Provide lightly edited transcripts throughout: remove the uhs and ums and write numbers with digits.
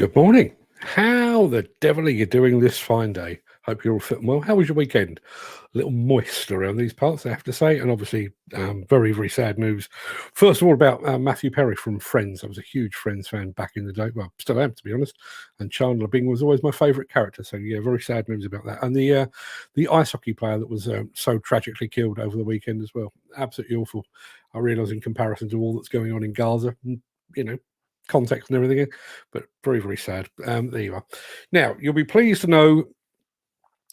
Good morning. How the devil are you doing this fine day? Hope you're all fit and well. How was your weekend? A little moist around these parts, I have to say, and obviously very, very sad news. First of all, about Matthew Perry from Friends. I was a huge Friends fan back in the day. Well, still am, to be honest. And Chandler Bing was always my favourite character. So, yeah, very sad news about that. And the ice hockey player that was so tragically killed over the weekend as well. Absolutely awful. I realise in comparison to all that's going on in Gaza, context and everything, but very, very sad. There you are. Now, you'll be pleased to know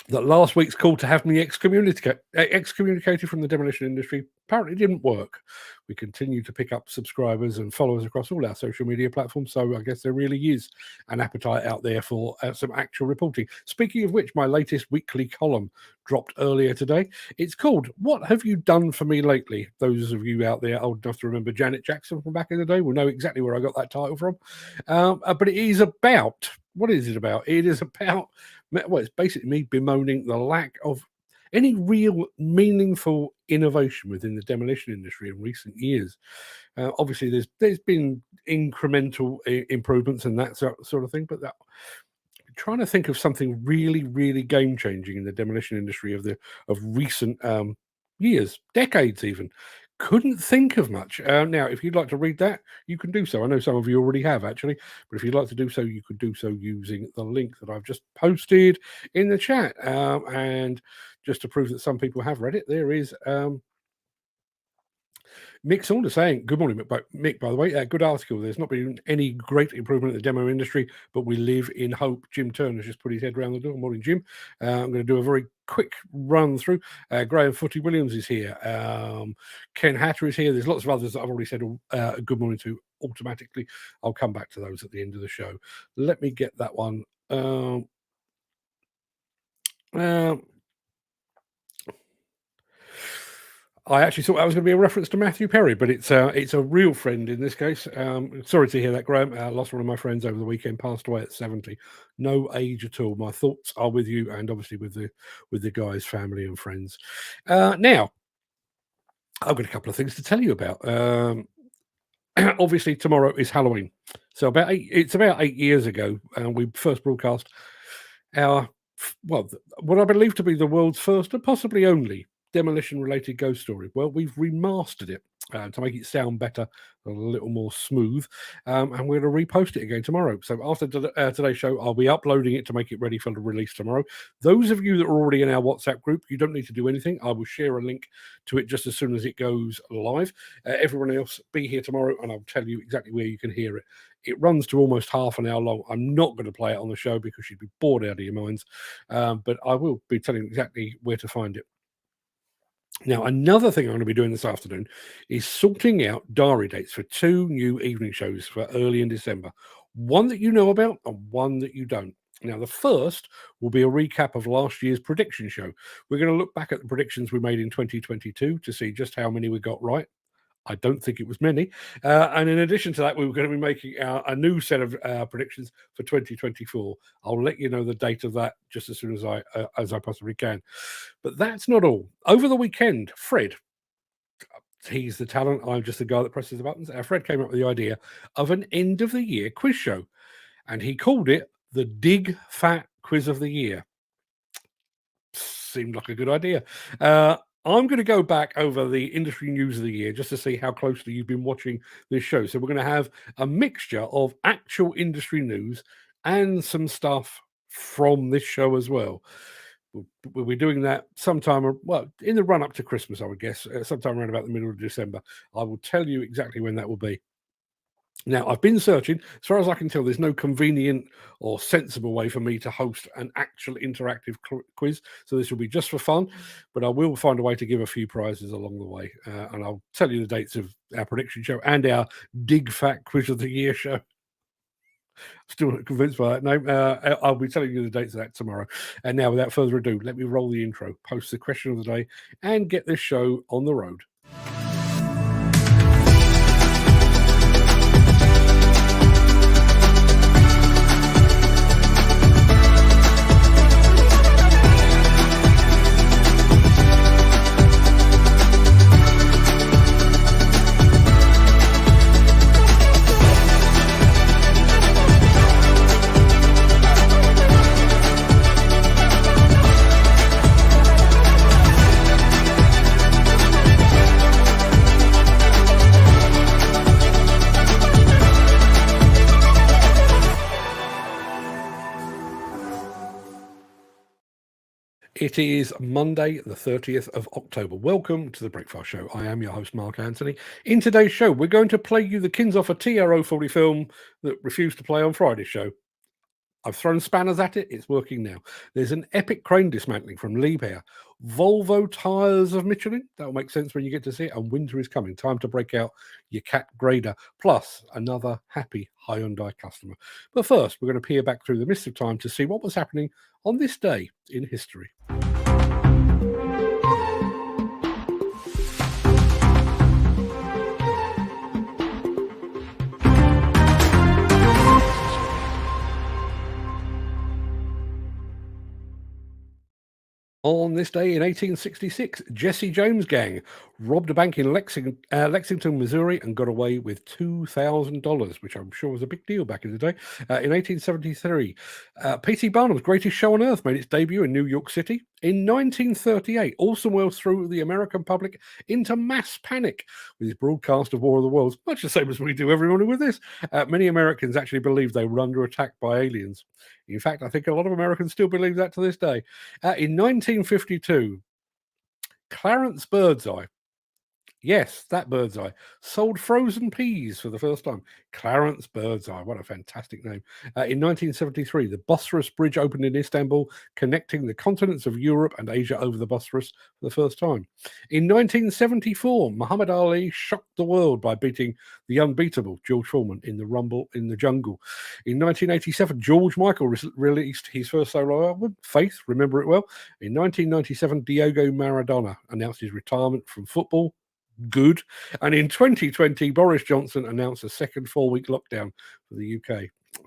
that last week's call to have me excommunicated from the demolition industry apparently didn't work. We continue to pick up subscribers and followers across all our social media platforms, so I guess there really is an appetite out there for some actual reporting. Speaking of which, my latest weekly column dropped earlier today. It's called "What Have You Done For Me Lately?" Those of you out there old enough to remember Janet Jackson from back in the day will know exactly where I got that title from. But it is about, what is it about? It is about, well, it's basically me bemoaning the lack of any real meaningful innovation within the demolition industry in recent years. Obviously, there's been incremental improvements and that sort of thing, but trying to think of something really, really game-changing in the demolition industry of recent years, decades even. Couldn't think of much. Now, if you'd like to read that, you can do so. I know some of you already have, actually, but if you'd like to do so, you could do so using the link that I've just posted in the chat. And just to prove that some people have read it, there is Mick Saunders saying, "Good morning, Mick, by the way. Good article. There's not been any great improvement in the demo industry, but we live in hope." Jim Turner's just put his head around the door. Morning, Jim. I'm going to do a very quick run through. Graham Footy Williams is here. Ken Hatter is here. There's lots of others that I've already said good morning to automatically. I'll come back to those at the end of the show. Let me get that one. I actually thought that was going to be a reference to Matthew Perry, but it's a real friend in this case. Sorry to hear that, Graham. Lost one of my friends over the weekend, passed away at 70. No age at all. My thoughts are with you, and obviously with the guy's family and friends. Now, I've got a couple of things to tell you about. Obviously, tomorrow is Halloween, so it's about 8 years ago we first broadcast what I believe to be the world's first and possibly only demolition-related ghost story. Well, we've remastered it to make it sound better, a little more smooth, and we're going to repost it again tomorrow. So after today's show, I'll be uploading it to make it ready for the release tomorrow. Those of you that are already in our WhatsApp group, you don't need to do anything. I will share a link to it just as soon as it goes live. Everyone else, be here tomorrow, and I'll tell you exactly where you can hear it. It runs to almost half an hour long. I'm not going to play it on the show because you'd be bored out of your minds, but I will be telling you exactly where to find it. Now, another thing I'm going to be doing this afternoon is sorting out diary dates for 2 new evening shows for early in December. One that you know about and one that you don't. Now, the first will be a recap of last year's prediction show. We're going to look back at the predictions we made in 2022 to see just how many we got right. I don't think it was many. And in addition to that, we were going to be making a new set of predictions for 2024. I'll let you know the date of that just as soon as I possibly can. But that's not all. Over the weekend, Fred, he's the talent, I'm just the guy that presses the buttons. Fred came up with the idea of an end-of-the-year quiz show, and he called it the Dig Fat Quiz of the Year. Seemed like a good idea. I'm going to go back over the industry news of the year just to see how closely you've been watching this show. So we're going to have a mixture of actual industry news and some stuff from this show as well. We'll be doing that sometime, well, in the run-up to Christmas, I would guess, sometime around about the middle of December. I will tell you exactly when that will be. Now, I've been searching. As far as I can tell, there's no convenient or sensible way for me to host an actual interactive quiz. So this will be just for fun, but I will find a way to give a few prizes along the way. And I'll tell you the dates of our prediction show and our Dig Fat Quiz of the Year show. Still not convinced by that name. I'll be telling you the dates of that tomorrow. And now, without further ado, let me roll the intro, post the question of the day, and get this show on the road. It is Monday, the 30th of October. Welcome to the Breakfast Show. I am your host, Mark Anthony. In today's show, we're going to play you the Kinshofer TR045 film that refused to play on Friday's show. I've thrown spanners at it. It's working now. There's an epic crane dismantling from Liebherr. Volvo tyres of Michelin. That'll make sense when you get to see it. And winter is coming. Time to break out your cat grader. Plus, another happy Hyundai customer. But first, we're going to peer back through the mist of time to see what was happening on this day in history. On this day in 1866, Jesse James' gang robbed a bank in Lexington, Missouri, and got away with $2,000, which I'm sure was a big deal back in the day. In 1873, P.T. Barnum's Greatest Show on Earth made its debut in New York City. In 1938, Orson Welles threw the American public into mass panic with his broadcast of War of the Worlds, much the same as we do every morning with this. Many Americans actually believed they were under attack by aliens. In fact, I think a lot of Americans still believe that to this day. In 1952, Clarence Birdseye, yes, that Birdseye, sold frozen peas for the first time. Clarence Birdseye, what a fantastic name. In 1973, the Bosphorus Bridge opened in Istanbul, connecting the continents of Europe and Asia over the Bosphorus for the first time. In 1974, Muhammad Ali shocked the world by beating the unbeatable George Foreman in the Rumble in the Jungle. In 1987, George Michael released his first solo album, Faith, remember it well. In 1997, Diego Maradona announced his retirement from football. Good. And in 2020, Boris Johnson announced a second 4-week lockdown for the UK.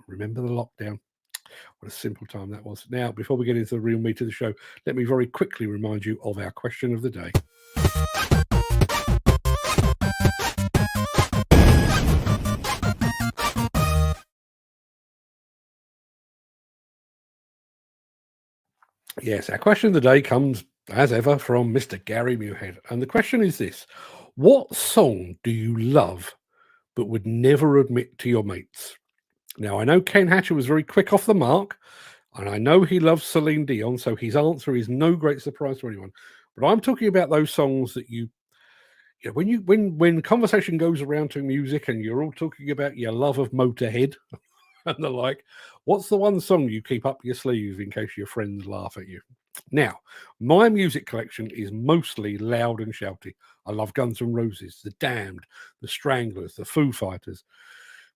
Remember the lockdown? What a simple time that was. Now, before we get into the real meat of the show, let me very quickly remind you of our question of the day. Yes, our question of the day comes, as ever, from Mr. Gary Muirhead. And the question is this: what song do you love but would never admit to your mates? Now, I know Ken Hatcher was very quick off the mark, and I know he loves Celine Dion, so his answer is no great surprise to anyone. But I'm talking about those songs that when conversation goes around to music and you're all talking about your love of Motorhead and the like, what's the one song you keep up your sleeve in case your friends laugh at you? Now, my music collection is mostly loud and shouty. I love Guns N' Roses, The Damned, The Stranglers, The Foo Fighters.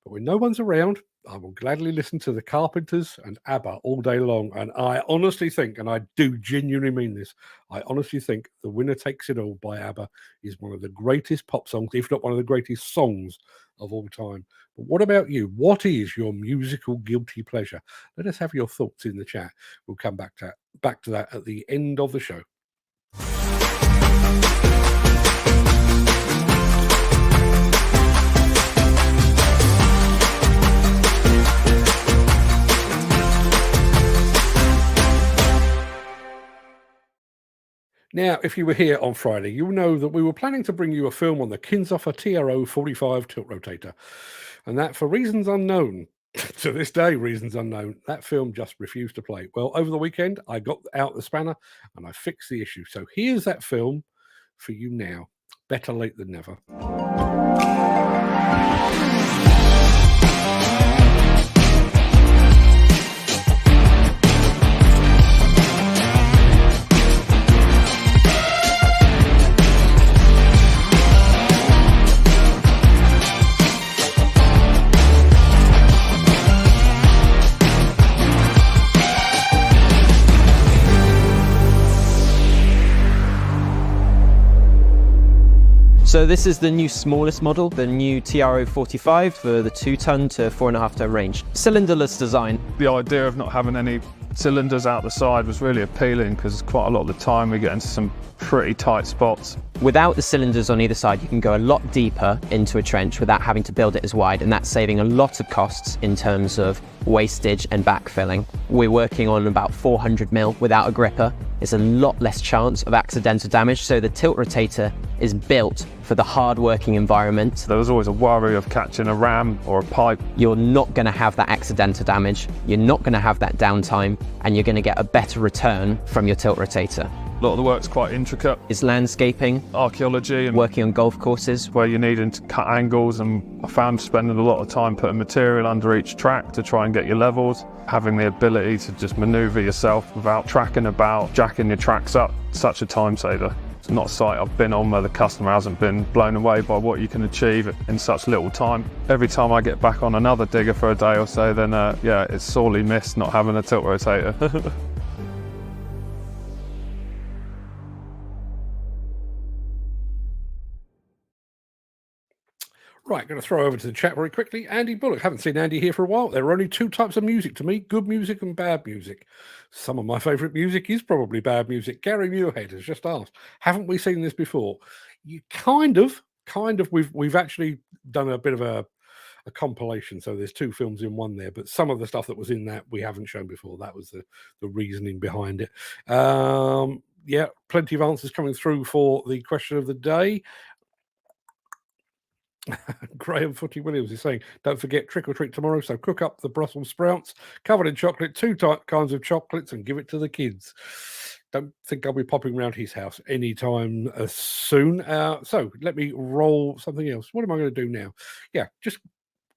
But when no one's around, I will gladly listen to The Carpenters and ABBA all day long. And I honestly think, and I do genuinely mean this, I honestly think The Winner Takes It All by ABBA is one of the greatest pop songs, if not one of the greatest songs of all time. But what about you? What is your musical guilty pleasure? Let us have your thoughts in the chat. We'll come back to that at the end of the show. Now, if you were here on Friday, you'll know that we were planning to bring you a film on the Kinshofer TR045 tilt rotator. And that, for reasons unknown, to this day, reasons unknown, that film just refused to play. Well, over the weekend, I got out the spanner and I fixed the issue. So here's that film for you now. Better late than never. So this is the new smallest model, the new TR045 for the 2-ton to 4.5-ton range. Cylinderless design. The idea of not having any cylinders out the side was really appealing because quite a lot of the time we get into some pretty tight spots. Without the cylinders on either side, you can go a lot deeper into a trench without having to build it as wide, and that's saving a lot of costs in terms of wastage and backfilling. We're working on about 400mm without a gripper. It's a lot less chance of accidental damage, so the tilt rotator is built for the hard working environment. There was always a worry of catching a ram or a pipe. You're not going to have that accidental damage, you're not going to have that downtime, and you're going to get a better return from your tilt rotator. A lot of the work's quite intricate. It's landscaping, Archaeology and working on golf courses. where you're needing to cut angles, and I found spending a lot of time putting material under each track to try and get your levels. Having the ability to just manoeuvre yourself without tracking about, jacking your tracks up, such a time saver. It's not a site I've been on where the customer hasn't been blown away by what you can achieve in such little time. Every time I get back on another digger for a day or so, then yeah, it's sorely missed not having a tilt rotator. Right, going to throw over to the chat very quickly. Andy Bullock, haven't seen Andy here for a while. There are only two types of music to me, good music and bad music. Some of my favourite music is probably bad music. Gary Muirhead has just asked, haven't we seen this before? You kind of, we've actually done a bit of a compilation, so there's two films in one there, but some of the stuff that was in that we haven't shown before. That was the reasoning behind it. Yeah, plenty of answers coming through for the question of the day. Graham Footy Williams is saying, don't forget trick or treat tomorrow, so cook up the Brussels sprouts covered in chocolate, two kinds of chocolates, and give it to the kids. Don't think I'll be popping around his house anytime soon. So let me roll something else. What am I going to do now? Yeah, just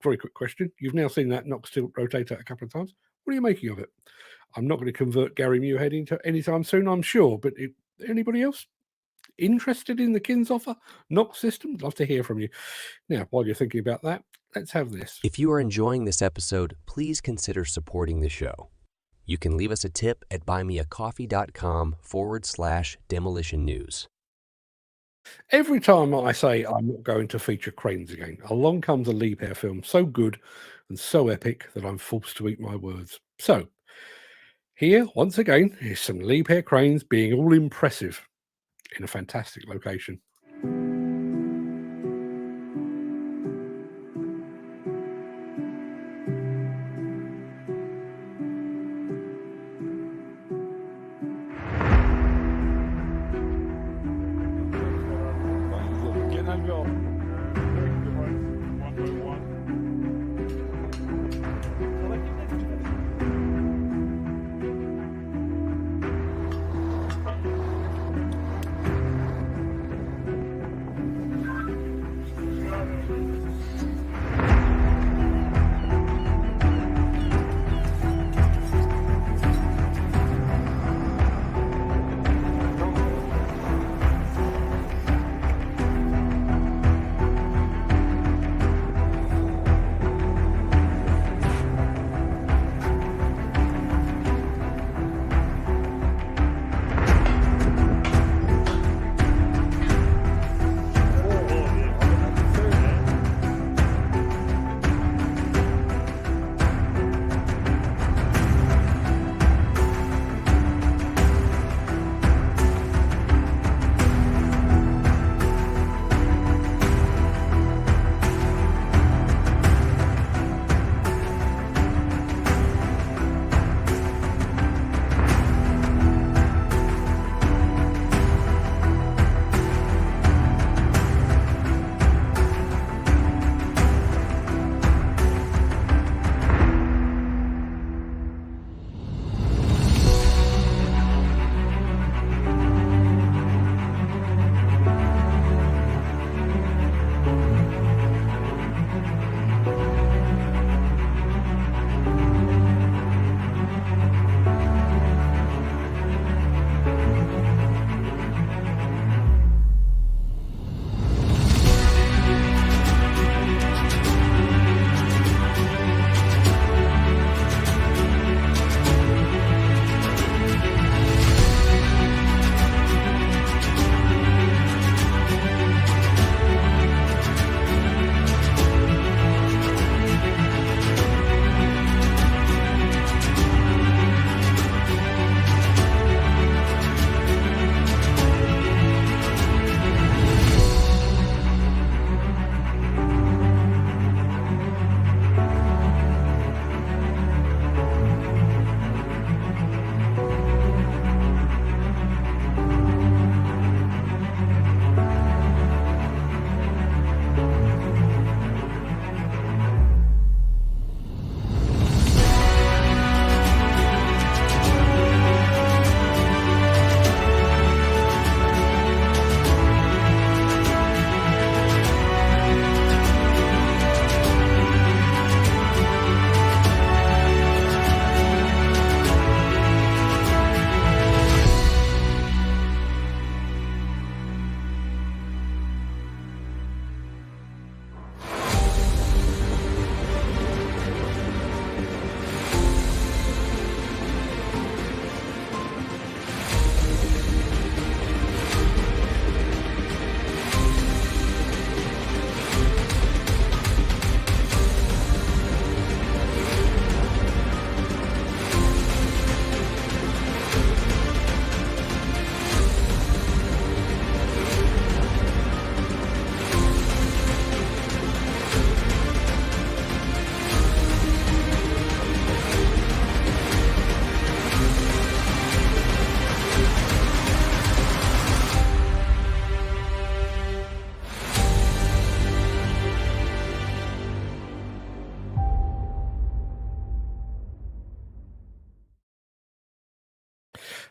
very quick question. You've now seen that Knox tilt rotator a couple of times. What are you making of it? I'm not going to convert Gary Muirhead into anytime soon, I'm sure, but anybody else interested in the Kinshofer Knox system? Love to hear from you. Now, while you're thinking about that, let's have this. If you are enjoying this episode, please consider supporting the show. You can leave us a tip at buymeacoffee.com/demolition news. Every time I say I'm not going to feature cranes again, along comes a Liebherr film so good and so epic that I'm forced to eat my words. So, here, once again, is some Liebherr cranes being all impressive in a fantastic location.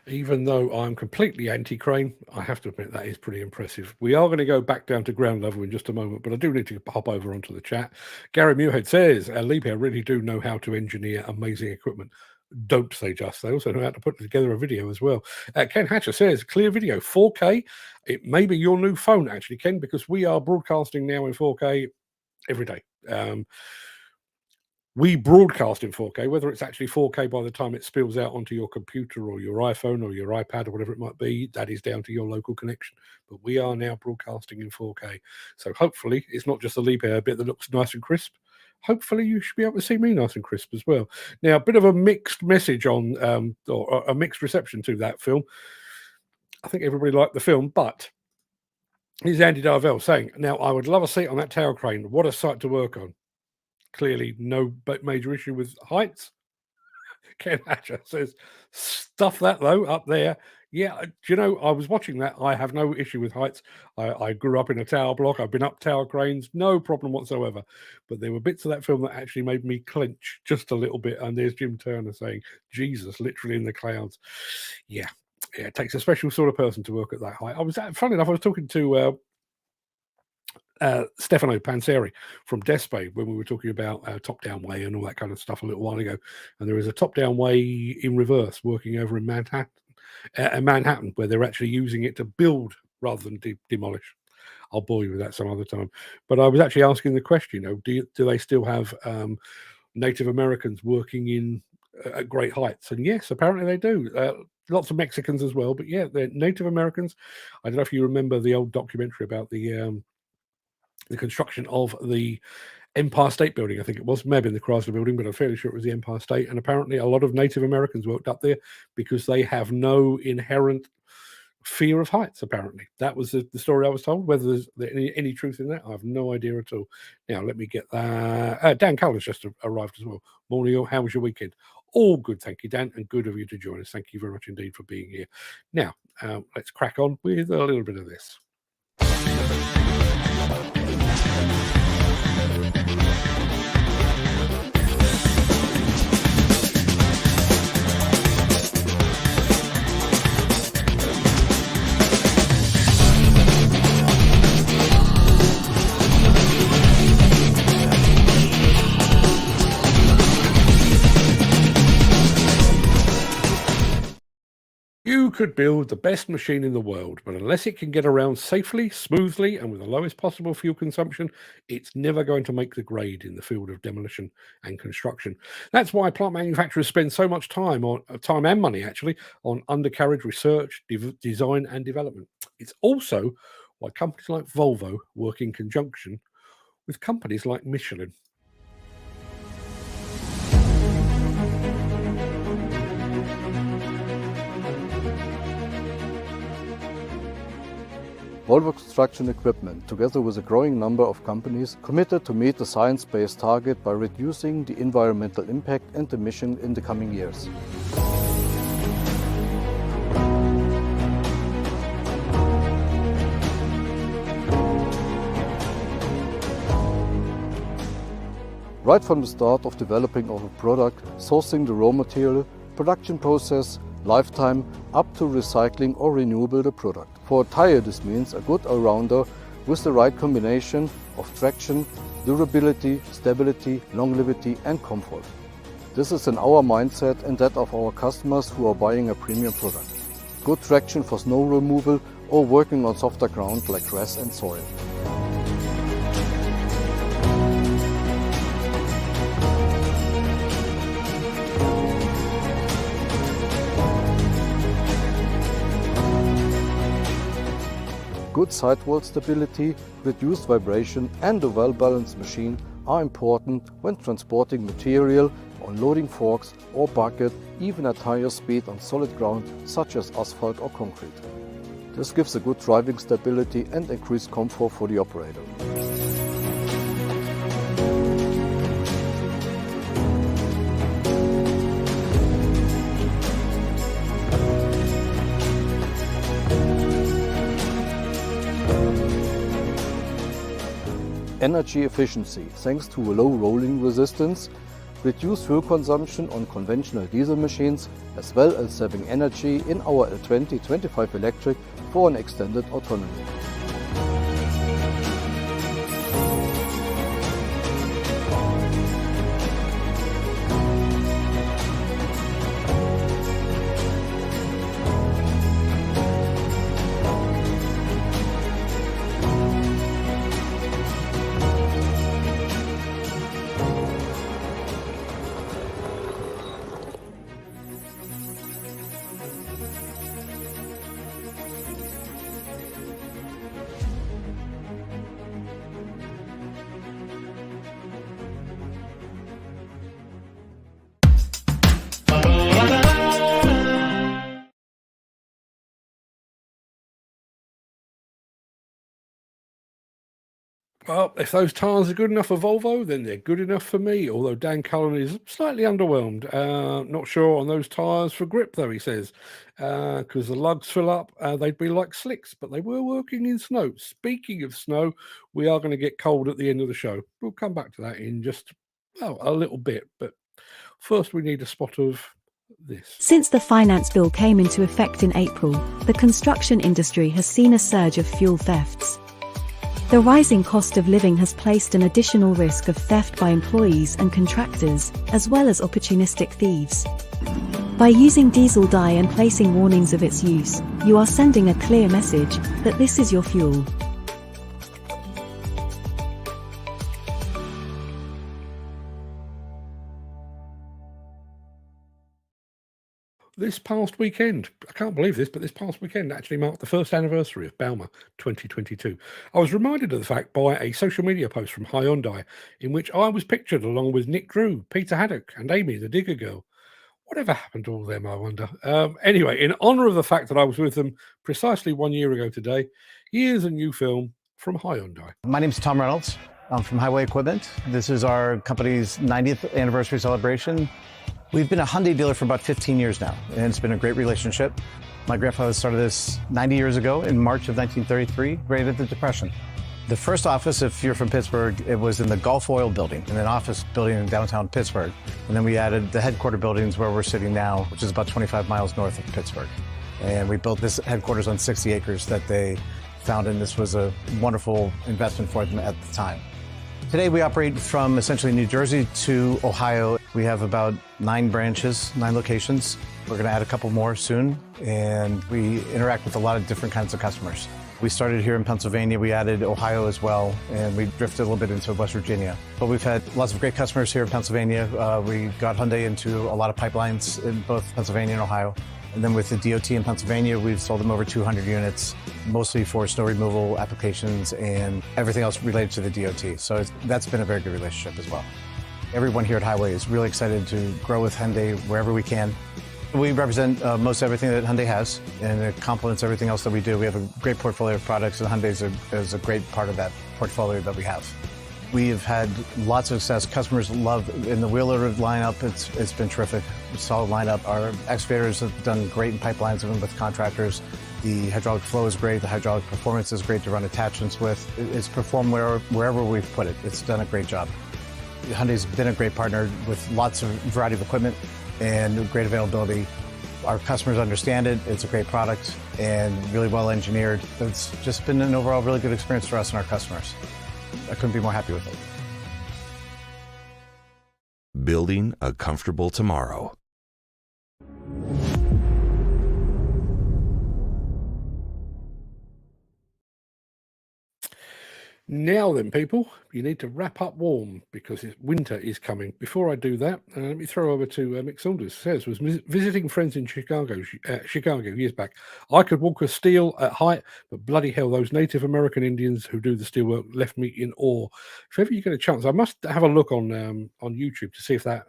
Even though I'm completely anti-crane, I have to admit that is pretty impressive. We are going to go back down to ground level in just a moment, but I do need to hop over onto the chat. Gary Muirhead says, Liebherr really do know how to engineer amazing equipment. Don't say just, they also know how to put together a video as well. Ken Hatcher says, clear video, 4K. It may be your new phone, actually, Ken, because we are broadcasting now in 4K every day. We broadcast in 4K, whether it's actually 4K by the time it spills out onto your computer or your iPhone or your iPad or whatever it might be, that is down to your local connection. But we are now broadcasting in 4K. So hopefully it's not just the Liebherr bit that looks nice and crisp. Hopefully you should be able to see me nice and crisp as well. Now, a bit of a mixed message on, or a mixed reception to that film. I think everybody liked the film, but here's Andy Darvell saying, now I would love a seat on that tower crane. What a site to work on. Clearly no major issue with heights. Ken Hatcher says, stuff that though, up there. Yeah, do you know, I was watching that. I have no issue with heights. I grew up in a tower block. I've been up tower cranes, no problem whatsoever. But there were bits of that film that actually made me clench just a little bit. And there's Jim Turner saying, Jesus, literally in the clouds. Yeah, it takes a special sort of person to work at that height. Funny enough, I was talking to Stefano Panseri from Despe when we were talking about top-down way and all that kind of stuff a little while ago. And there is a top-down way in reverse working over in Manhattan, where they're actually using it to build rather than demolish. I'll bore you with that some other time. But I was actually asking the question, do they still have Native Americans working in at great heights? And yes, apparently they do. Lots of Mexicans as well. But yeah, they're Native Americans. I don't know if you remember the old documentary about the construction of the Empire State Building. I think it was, maybe in the Chrysler Building, but I'm fairly sure it was the Empire State. And apparently a lot of Native Americans worked up there because they have no inherent fear of heights, apparently. That was the story I was told. Whether there's any truth in that, I have no idea at all. Now, let me get that. Dan Cullen's just arrived as well. Morning, all. How was your weekend? All good, thank you, Dan, and good of you to join us. Thank you very much indeed for being here. Now, let's crack on with a little bit of this. You could build the best machine in the world, but unless it can get around safely, smoothly, and with the lowest possible fuel consumption, it's never going to make the grade in the field of demolition and construction. That's why plant manufacturers spend so much time and money, actually, on undercarriage research, design, and development. It's also why companies like Volvo work in conjunction with companies like Michelin. Volvo Construction Equipment, together with a growing number of companies, committed to meet the science-based target by reducing the environmental impact and emission in the coming years. Right from the start of developing of a product, sourcing the raw material, production process, lifetime, up to recycling or renewable the product. For a tire, this means a good all-rounder with the right combination of traction, durability, stability, longevity and comfort. This is in our mindset and that of our customers who are buying a premium product. Good traction for snow removal or working on softer ground like grass and soil. Good sidewall stability, reduced vibration and a well-balanced machine are important when transporting material on loading forks or bucket, even at higher speed on solid ground such as asphalt or concrete. This gives a good driving stability and increased comfort for the operator. Energy efficiency, thanks to a low rolling resistance, reduce fuel consumption on conventional diesel machines, as well as saving energy in our L2025 electric for an extended autonomy. Well, if those tyres are good enough for Volvo, then they're good enough for me, although Dan Cullen is slightly underwhelmed. Not sure on those tyres for grip, though, he says, because the lugs fill up, they'd be like slicks, but they were working in snow. Speaking of snow, we are going to get cold at the end of the show. We'll come back to that in just, well, a little bit, but first we need a spot of this. Since the finance bill came into effect in April, the construction industry has seen a surge of fuel thefts. The rising cost of living has placed an additional risk of theft by employees and contractors, as well as opportunistic thieves. By using diesel dye and placing warnings of its use, you are sending a clear message that this is your fuel. This past weekend, I can't believe this, but this past weekend actually marked the first anniversary of Bauma 2022. I was reminded of the fact by a social media post from Hyundai, in which I was pictured along with Nick Drew, Peter Haddock, and Amy, the digger girl. Whatever happened to all them, I wonder? Anyway, in honour of the fact that I was with them precisely 1 year ago today, here's a new film from Hyundai. My name's Tom Reynolds. I'm from Highway Equipment. This is our company's 90th anniversary celebration. We've been a Hyundai dealer for about 15 years now, and it's been a great relationship. My grandfather started this 90 years ago in March of 1933, right at the Depression. The first office, if you're from Pittsburgh, it was in the Gulf Oil building, in an office building in downtown Pittsburgh. And then we added the headquarter buildings where we're sitting now, which is about 25 miles north of Pittsburgh. And we built this headquarters on 60 acres that they found, and this was a wonderful investment for them at the time. Today we operate from essentially New Jersey to Ohio. We have about 9 branches, 9 locations. We're going to add a couple more soon, and we interact with a lot of different kinds of customers. We started here in Pennsylvania, we added Ohio as well, and we drifted a little bit into West Virginia. But we've had lots of great customers here in Pennsylvania. We got Hyundai into a lot of pipelines in both Pennsylvania and Ohio. And then with the DOT in Pennsylvania, we've sold them over 200 units, mostly for snow removal applications and everything else related to the DOT. So that's been a very good relationship as well. Everyone here at Highway is really excited to grow with Hyundai wherever we can. We represent most everything that Hyundai has, and it complements everything else that we do. We have a great portfolio of products, and Hyundai is a great part of that portfolio that we have. We've had lots of success. Customers love, in the wheeler lineup, it's been terrific. Solid lineup. Our excavators have done great in pipelines, even with contractors. The hydraulic flow is great. The hydraulic performance is great to run attachments with. It's performed wherever we've put it. It's done a great job. Hyundai's been a great partner with lots of variety of equipment and great availability. Our customers understand it. It's a great product and really well engineered. It's just been an overall really good experience for us and our customers. I couldn't be more happy with it. Building a comfortable tomorrow. Now then, people, you need to wrap up warm because winter is coming. Before I do that, let me throw over to Mick Saunders. Says, was visiting friends in Chicago years back. I could walk a steel at height, but bloody hell, those Native American Indians who do the steelwork left me in awe. If ever you get a chance, I must have a look on YouTube to see if that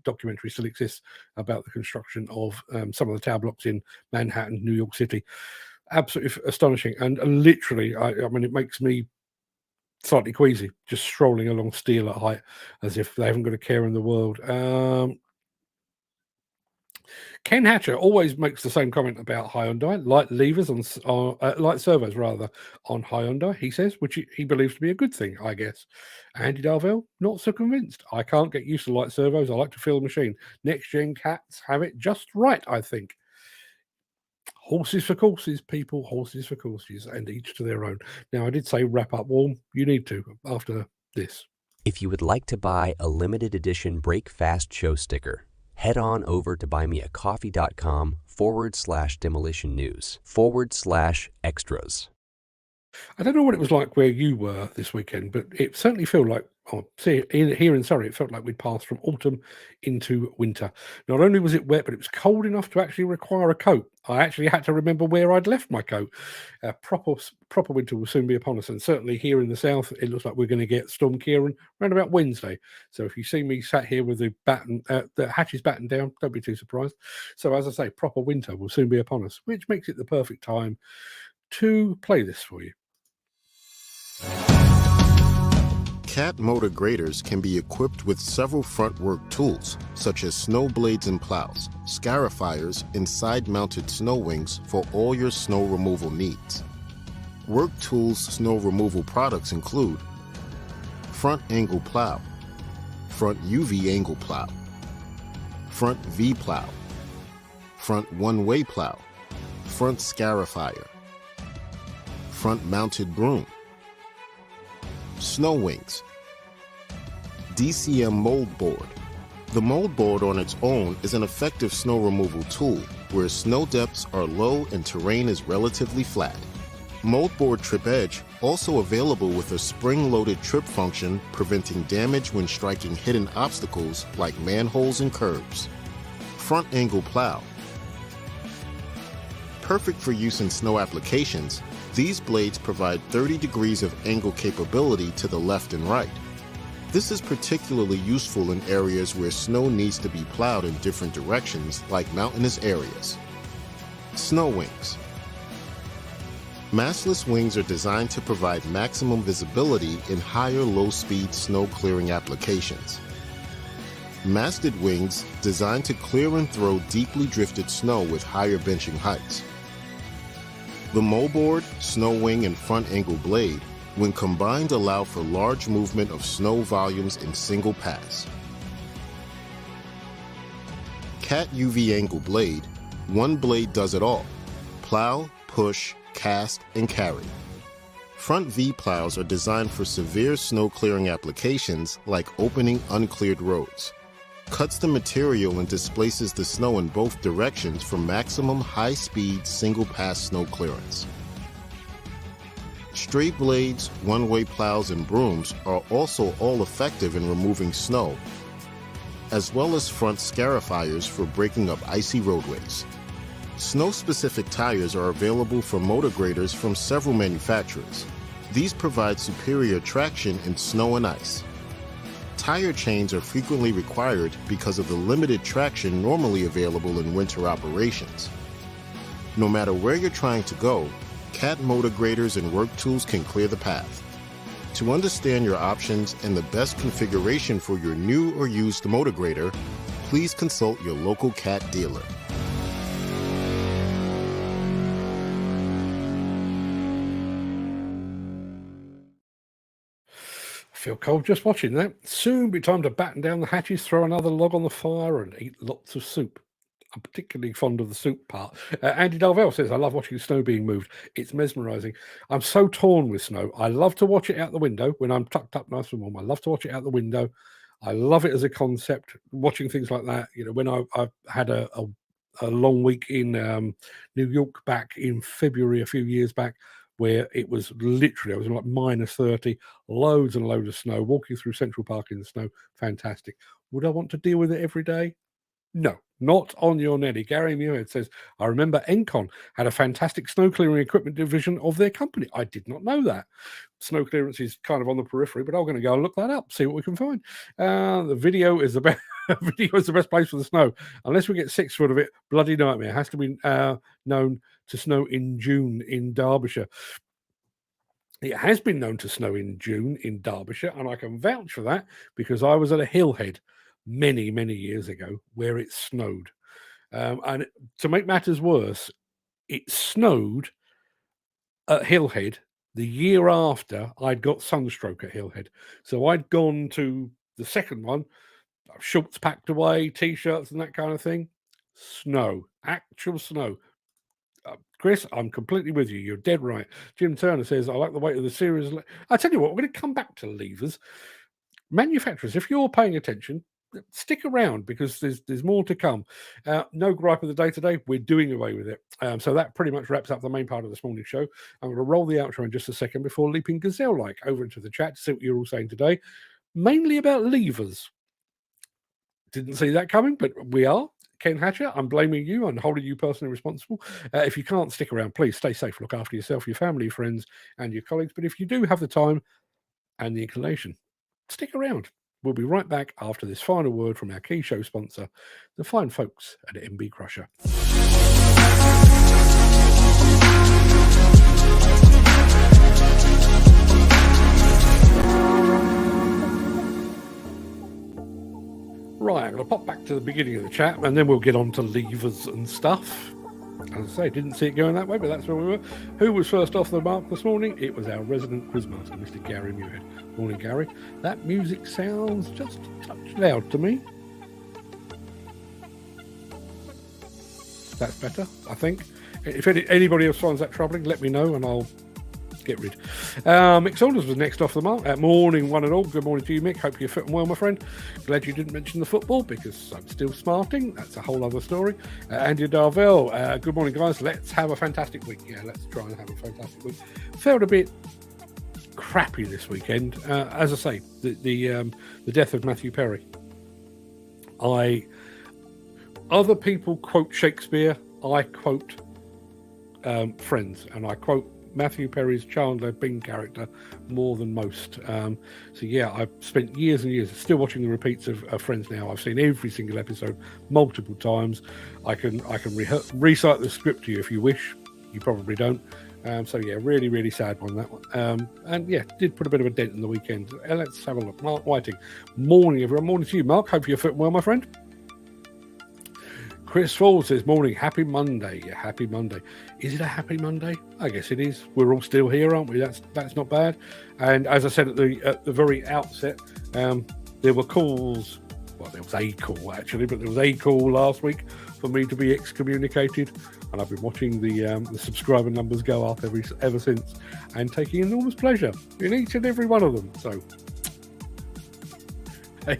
documentary still exists about the construction of some of the tower blocks in Manhattan, New York City. Absolutely astonishing, and literally, I mean, it makes me slightly queasy just strolling along steel at height as if they haven't got a care in the world. Ken Hatcher always makes the same comment about Hyundai, light levers light servos rather on Hyundai. He says, which he believes to be a good thing, I guess. Andy Darvell, not so convinced. I can't get used to light servos. I like to feel the machine. Next gen cats have it just right, I think. Horses for courses, people. Horses for courses, and each to their own. Now, I did say wrap up warm. You need to after this. If you would like to buy a limited edition Break Fast show sticker, head on over to buymeacoffee.com/demolition news/extras. I don't know what it was like where you were this weekend, but it certainly felt like, here in Surrey, it felt like we'd passed from autumn into winter. Not only was it wet, but it was cold enough to actually require a coat. I actually had to remember where I'd left my coat. Proper winter will soon be upon us, and certainly here in the south, it looks like we're going to get Storm Kieran around about Wednesday. So if you see me sat here with the hatches battened down, don't be too surprised. So as I say, proper winter will soon be upon us, which makes it the perfect time to play this for you. Cat motor graders can be equipped with several front work tools, such as snow blades and plows, scarifiers, and side-mounted snow wings for all your snow removal needs. Work Tools snow removal products include front angle plow, front UV angle plow, front V plow, front one-way plow, front scarifier, front mounted broom, snow wings, DCM mold board. The mold board on its own is an effective snow removal tool where snow depths are low and terrain is relatively flat. Mold board trip edge, also available with a spring-loaded trip function preventing damage when striking hidden obstacles like manholes and curbs. Front angle plow. Perfect for use in snow applications, these blades provide 30 degrees of angle capability to the left and right. This is particularly useful in areas where snow needs to be plowed in different directions, like mountainous areas. Snow wings. Mastless wings are designed to provide maximum visibility in higher low-speed snow clearing applications. Masted wings designed to clear and throw deeply drifted snow with higher benching heights. The moldboard, snow wing, and front angle blade, when combined, allow for large movement of snow volumes in single pass. Cat UV angle blade, one blade does it all: plow, push, cast, and carry. Front V plows are designed for severe snow clearing applications like opening uncleared roads. Cuts the material and displaces the snow in both directions for maximum high-speed single-pass snow clearance. Straight blades, one-way plows, and brooms are also all effective in removing snow, as well as front scarifiers for breaking up icy roadways. Snow-specific tires are available for motor graders from several manufacturers. These provide superior traction in snow and ice. Tire chains are frequently required because of the limited traction normally available in winter operations. No matter where you're trying to go, Cat motor graders and work tools can clear the path. To understand your options and the best configuration for your new or used motor grader, please consult your local Cat dealer. Feel cold just watching that. Soon be time to batten down the hatches, throw another log on the fire, and eat lots of soup. I'm particularly fond of the soup part. Andy Darvell says, I love watching snow being moved. It's mesmerizing. I'm so torn with snow. I love to watch it out the window when I'm tucked up nice and warm. I love to watch it out the window. I love it as a concept, watching things like that. You know, when I had a long week in New York back in February a few years back, where it was literally, I was like minus 30, loads and loads of snow, walking through Central Park in the snow, fantastic. Would I want to deal with it every day? No, not on your Nelly. Gary Muirhead says, I remember Encon had a fantastic snow clearing equipment division of their company. I did not know that. Snow clearance is kind of on the periphery, but I'm going to go and look that up, see what we can find. The video is the best. Video is the best place for the snow. Unless we get 6 foot of it, bloody nightmare. It has to be known to snow in June in Derbyshire. It has been known to snow in June in Derbyshire, and I can vouch for that because I was at a hillhead many, many years ago where it snowed. And to make matters worse, it snowed at Hillhead the year after I'd got sunstroke at Hillhead. So I'd gone to the second one, shorts packed away, t-shirts and that kind of thing. Snow, actual snow. Chris, I'm completely with you. You're dead right. Jim Turner says, I like the weight of the series. I tell you what, we're going to come back to levers. Manufacturers, if you're paying attention, stick around because there's more to come. No gripe of the day today. We're doing away with it. So that pretty much wraps up the main part of this morning's show. I'm going to roll the outro in just a second before leaping gazelle-like over into the chat to see what you're all saying today. Mainly about levers. Didn't see that coming, but we are. Ken Hatcher, I'm blaming you and holding you personally responsible. If you can't stick around, please stay safe. Look after yourself, your family, your friends, and your colleagues. But if you do have the time and the inclination, stick around. We'll be right back after this final word from our key show sponsor, the fine folks at MB Crusher. Right, I'm going to pop back to the beginning of the chat and then we'll get on to levers and stuff. As I say, didn't see it going that way, but that's where we were. Who was first off the mark this morning? It was our resident quizmaster, Mr. Gary Muirhead. Morning, Gary. That music sounds just a touch loud to me. That's better, I think. If anybody else finds that troubling, let me know and I'll get rid. Mick Saunders was next off the mark. Morning, one and all. Good morning to you, Mick. Hope you're fit and well, my friend. Glad you didn't mention the football because I'm still smarting. That's a whole other story. Andy Darvell. Good morning, guys. Let's have a fantastic week. Yeah, let's try and have a fantastic week. Felt a bit crappy this weekend. As I say, the death of Matthew Perry. Other people quote Shakespeare. I quote Friends, and I quote Matthew Perry's Chandler Bing character more than most. So yeah, I've spent years and years still watching the repeats of Friends now. I've seen every single episode multiple times. I can recite the script to you if you wish. You probably don't. So yeah, really, really sad one, that one. And yeah, did put a bit of a dent in the weekend. Let's have a look. Mark Whiting. Morning, everyone. Morning to you, Mark. Hope you're fit well, my friend. Chris Fall says, morning, happy Monday. Yeah, happy Monday. Is it a happy Monday? I guess it is. We're all still here, aren't we? That's not bad. And as I said at the very outset, there were calls. Well, there was a call actually, but there was a call last week for me to be excommunicated, and I've been watching the subscriber numbers go up ever since, and taking enormous pleasure in each and every one of them. So, hey.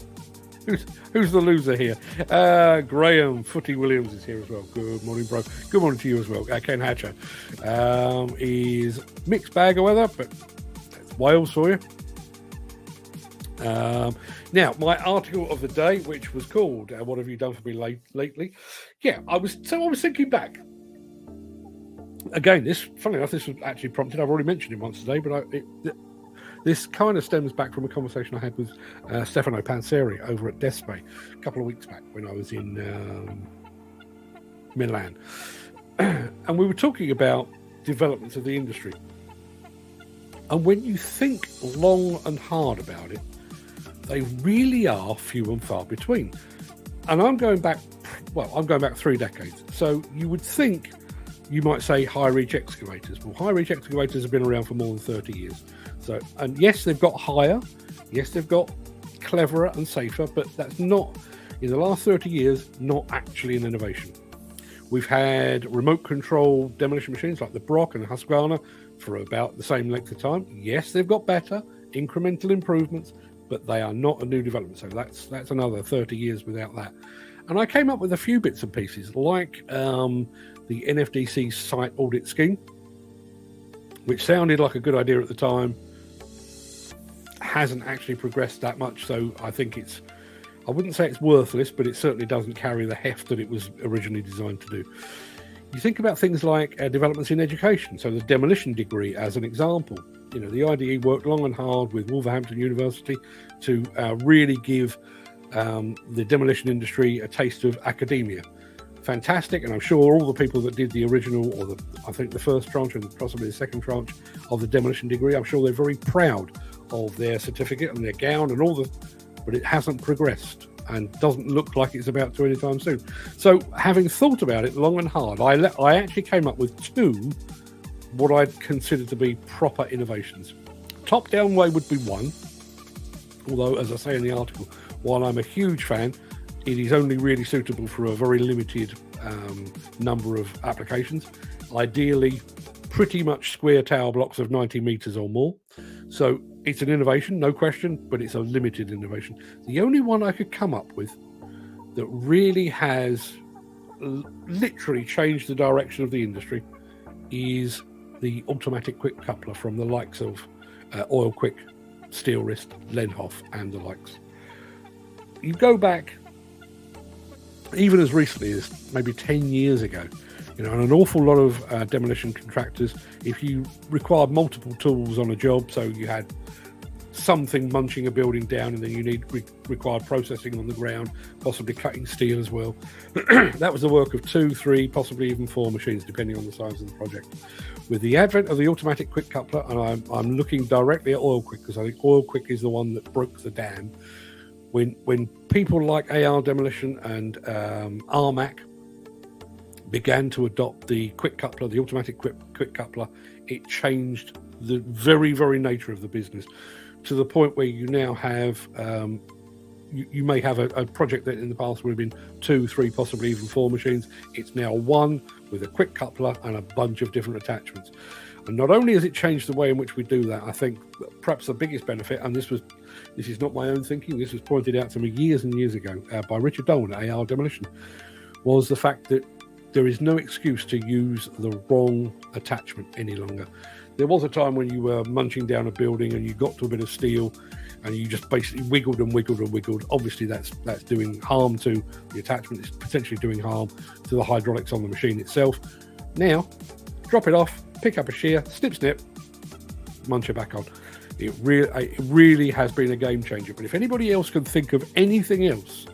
Who's the loser here? Graham Footy Williams is here as well. Good morning, bro. Good morning to you as well. Ken Hatcher is mixed bag of weather, but that's Wales for you. Now, my article of the day, which was called "What Have You Done for Me Lately?" Yeah, I was thinking back. Again, funny enough, this was actually prompted. I've already mentioned it once today, but this kind of stems back from a conversation I had with Stefano Panseri over at Despe a couple of weeks back when I was in Milan. And we were talking about developments of the industry. And when you think long and hard about it, they really are few and far between. And I'm going back 3 decades. So you would think, you might say high-reach excavators. Well, high-reach excavators have been around for more than 30 years. So, and yes, they've got higher, yes, they've got cleverer and safer, but that's not, in the last 30 years, not actually an innovation. We've had remote control demolition machines like the Brock and the Husqvarna for about the same length of time. Yes, they've got better, incremental improvements, but they are not a new development. So that's another 30 years without that. And I came up with a few bits and pieces, like the NFDC site audit scheme, which sounded like a good idea at the time. Hasn't actually progressed that much, so I think I wouldn't say it's worthless, but it certainly doesn't carry the heft that it was originally designed to do. You think about things like developments in education, so the demolition degree as an example. You know, the IDE worked long and hard with Wolverhampton University to really give the demolition industry a taste of academia. Fantastic, and I'm sure all the people that did the original, or I think the first tranche and possibly the second tranche of the demolition degree, I'm sure they're very proud of their certificate and their gown and but it hasn't progressed. and doesn't look like it's about to anytime soon. So, having thought about it long and hard, I actually came up with two what I'd consider to be proper innovations. Top-down way would be one, although, as I say in the article, while I'm a huge fan, it is only really suitable for a very limited number of applications. Ideally, pretty much square tower blocks of 90 meters or more. So it's an innovation, no question, but it's a limited innovation. The only one I could come up with that really has literally changed the direction of the industry is the automatic quick coupler from the likes of Oil Quick, Steel Wrist, Lenhoff, and the likes. You go back even as recently as maybe 10 years ago, and an awful lot of demolition contractors, if you required multiple tools on a job, so you had something munching a building down and then you required processing on the ground, possibly cutting steel as well. That was the work of 2, 3, possibly even 4 machines, depending on the size of the project. With the advent of the automatic quick coupler, and I'm looking directly at Oil Quick because I think Oil Quick is the one that broke the dam. When people like AR Demolition and RMAC began to adopt the quick coupler, the automatic quick coupler, it changed the very, very nature of the business to the point where you now have, you may have a project that in the past would have been 2, 3, possibly even 4 machines. It's now one with a quick coupler and a bunch of different attachments. And not only has it changed the way in which we do that, I think perhaps the biggest benefit, and this is not my own thinking, this was pointed out to me years and years ago by Richard Dolan at AR Demolition, was the fact that there is no excuse to use the wrong attachment any longer. There was a time when you were munching down a building and you got to a bit of steel and you just basically wiggled and wiggled and wiggled. Obviously, that's doing harm to the attachment. It's potentially doing harm to the hydraulics on the machine itself. Now, drop it off, pick up a shear, snip, snip, munch it back on. It really has been a game changer. But if anybody else can think of anything else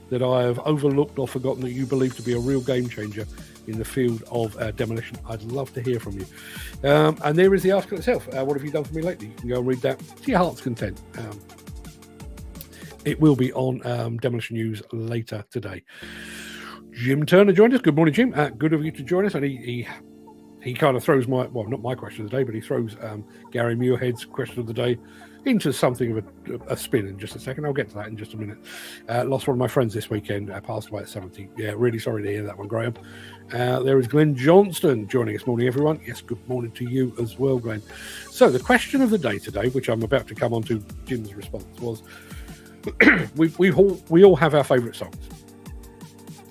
that I have overlooked or forgotten that you believe to be a real game changer in the field of demolition, I'd love to hear from you. And there is the article itself. What have you done for me lately? You can go and read that to your heart's content. It will be on Demolition News later today. Jim Turner joined us. Good morning, Jim. Good of you to join us. And he kind of throws not my question of the day, but he throws Gary Muirhead's question of the day into something of a spin in just a second. I'll get to that in just a minute. Lost one of my friends this weekend, passed away at 70. Yeah, really sorry to hear that one, Graham. There is Glenn Johnston joining us. Morning, everyone. Yes, good morning to you as well, Glenn. So the question of the day today, which I'm about to come on to Jim's response, was we all have our favourite songs.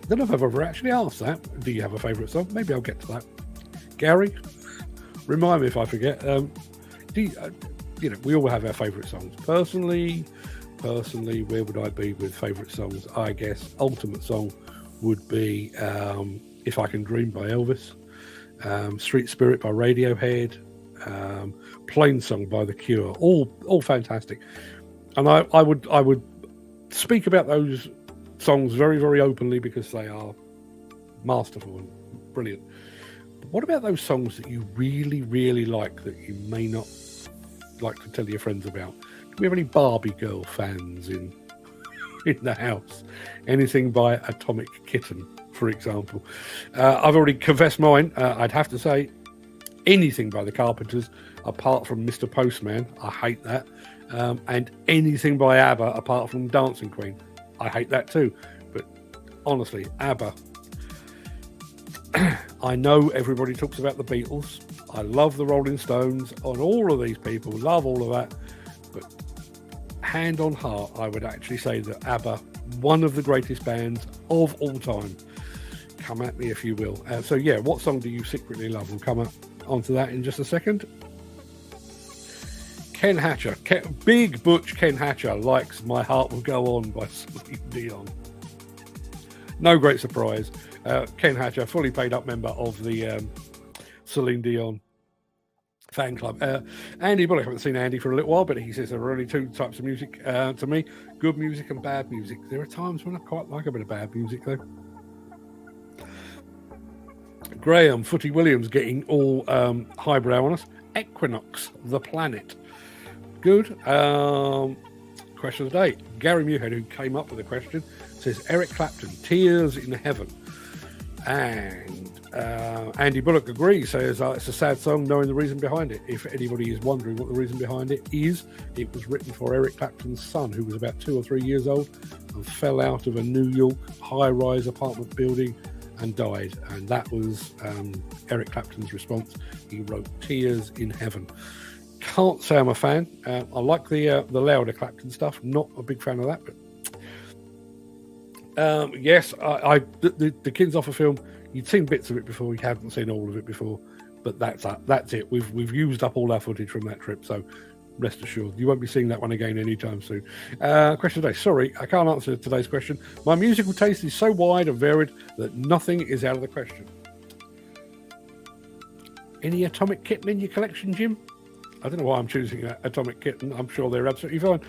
I don't know if I've ever actually asked that. Do you have a favourite song? Maybe I'll get to that. Gary, remind me if I forget. We all have our favourite songs. Personally, where would I be with favourite songs? I guess ultimate song would be If I Can Dream by Elvis, Street Spirit by Radiohead, Plain Song by The Cure. All fantastic. And I would speak about those songs very, very openly because they are masterful and brilliant. But what about those songs that you really, really like that you may not like to tell your friends about? Do we have any Barbie Girl fans in the house? Anything by Atomic Kitten, for example? I've already confessed mine. I'd have to say anything by the Carpenters apart from Mr. Postman. I hate that. And anything by ABBA apart from Dancing Queen. I hate that too. But honestly, ABBA. I know everybody talks about the Beatles. I love the Rolling Stones, and all of these people love all of that. But hand on heart, I would actually say that ABBA, one of the greatest bands of all time. Come at me if you will. So yeah, what song do you secretly love? We'll come onto that in just a second. Ken Hatcher, Big Butch Ken Hatcher likes My Heart Will Go On by Celine Dion. No great surprise. Ken Hatcher, fully paid up member of the Celine Dion fan club. Andy Bullock, I haven't seen Andy for a little while, but he says there are only two types of music to me, good music and bad music. There are times when I quite like a bit of bad music though. Graham, Footy Williams getting all highbrow on us. Equinox, The Planet. Good. question of the day. Gary Muirhead, who came up with the question, says Eric Clapton, Tears in Heaven. And Andy Bullock agrees, says it's a sad song knowing the reason behind it. If anybody is wondering what the reason behind it is, it was written for Eric Clapton's son, who was about 2 or 3 years old and fell out of a New York high-rise apartment building and died. And that was Eric Clapton's response. He wrote Tears in Heaven. Can't say I'm a fan. I like the louder Clapton stuff. Not a big fan of that, but yes, the Kinshofer film. You'd seen bits of it before. You hadn't seen all of it before, but that's it. We've used up all our footage from that trip, so rest assured you won't be seeing that one again anytime soon. Question today. Sorry, I can't answer today's question. My musical taste is so wide and varied that nothing is out of the question. Any Atomic Kitten in your collection, Jim? I don't know why I'm choosing Atomic Kitten. I'm sure they're absolutely fine.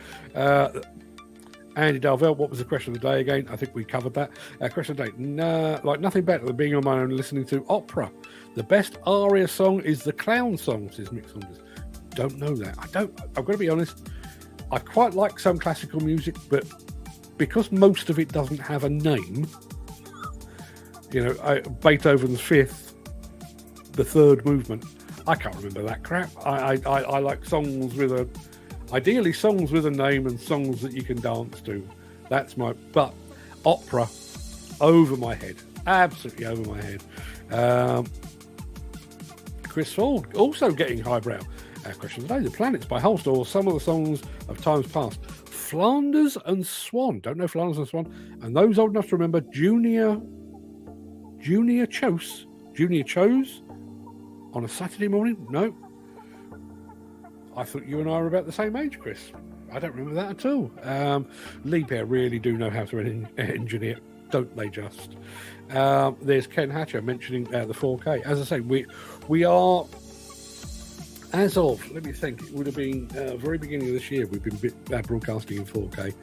Andy Darvell, what was the question of the day again? I think we covered that. Question of the day. Like nothing better than being on my own listening to opera. The best aria song is the Clown Song, says Mick Saunders. Don't know that. I've got to be honest. I quite like some classical music, but because most of it doesn't have a name, Beethoven's Fifth, the third movement, I can't remember that crap. I like songs with ideally songs with a name and songs that you can dance to. But opera, over my head. Absolutely over my head. Chris Ford, also getting highbrow. Question today. The Planets by Holster, or some of the songs of times past. Flanders and Swan. Don't know Flanders and Swan. And those old enough to remember Junior Chose on a Saturday morning? No. I thought you and I were about the same age, Chris. I don't remember that at all. Liebherr really do know how to engineer, don't they just? There's Ken Hatcher mentioning the 4K. As I say, we are, as of, let me think, it would have been very beginning of this year, we've been broadcasting in 4K.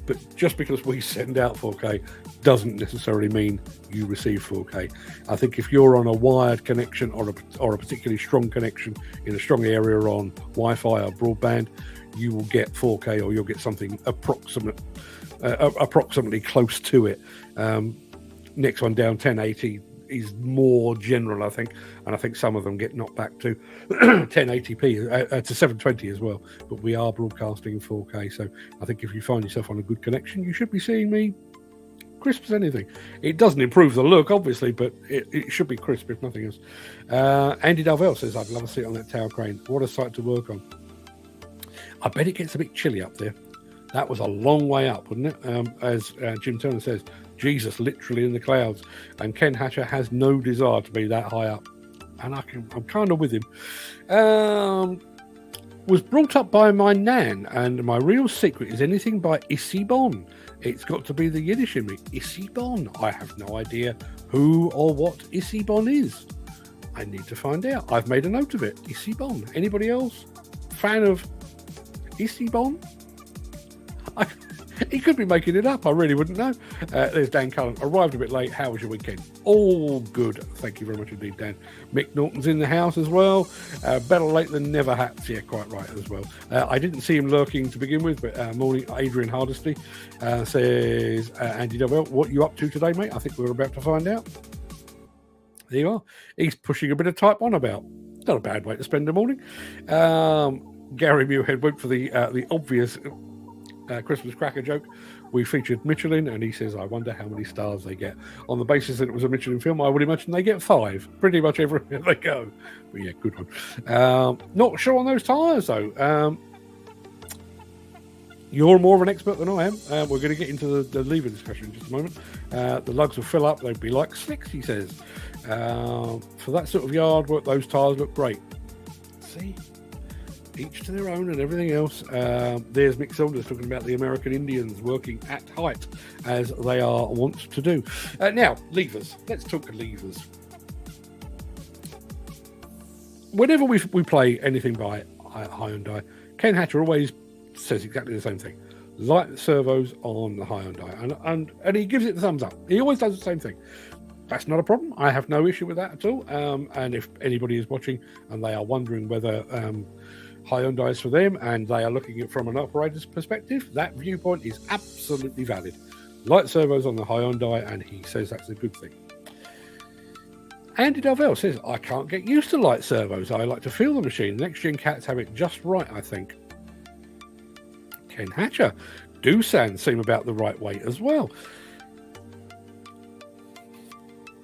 But just because we send out 4K doesn't necessarily mean you receive 4K. I think if you're on a wired connection or a particularly strong connection in a strong area on Wi-Fi or broadband, you will get 4K, or you'll get something approximately close to it. Next one down, 1080 is more general, I think, and I think some of them get knocked back to 1080p to 720 as well. But we are broadcasting in 4K, so I think if you find yourself on a good connection, you should be seeing me crisp as anything. It doesn't improve the look, obviously, but it should be crisp if nothing else. Andy Darvell says, I'd love to sit on that tower crane. What a sight to work on. I bet it gets a bit chilly up there. That was a long way up, wasn't it? As Jim Turner says, Jesus, literally in the clouds. And Ken Hatcher has no desire to be that high up. And I'm kind of with him. Was brought up by my nan, and my real secret is anything by Issy Bon. It's got to be the Yiddish in me. Issy Bon. I have no idea who or what Issy Bon is. I need to find out. I've made a note of it. Issy Bon. Anybody else? Fan of Issy Bon? He could be making it up. I really wouldn't know. There's Dan Cullen. Arrived a bit late. How was your weekend? All good. Thank you very much indeed, Dan. Mick Norton's in the house as well. Better late than never hats. Yeah, quite right as well. I didn't see him lurking to begin with, but morning, Adrian Hardesty says, Andy Dovell, what are you up to today, mate? I think we're about to find out. There you are. He's pushing a bit of type on about. Not a bad way to spend the morning. Gary Muirhead went for the obvious Christmas cracker joke. We featured Michelin, and he says, I wonder how many stars they get. On the basis that it was a Michelin film, I would imagine they get 5 pretty much everywhere they go. But yeah, good one. Not sure on those tyres though. You're more of an expert than I am. We're going to get into the lever discussion in just a moment. The lugs will fill up. They'd be like slicks, he says. For that sort of yard work, those tyres look great. See? Each to their own and everything else. There's Mick Saunders talking about the American Indians working at height, as they are wont to do. Now, levers. Let's talk levers. Whenever we play anything by Hyundai, Ken Hatcher always says exactly the same thing. Light servos on the Hyundai. And he gives it the thumbs up. He always does the same thing. That's not a problem. I have no issue with that at all. And if anybody is watching and they are wondering whether Hyundai is for them, and they are looking at it from an operator's perspective. That viewpoint is absolutely valid. Light servos on the Hyundai, and he says that's a good thing. Andy Darvell says, I can't get used to light servos. I like to feel the machine. Next gen cats have it just right, I think. Ken Hatcher, Doosan seem about the right weight as well.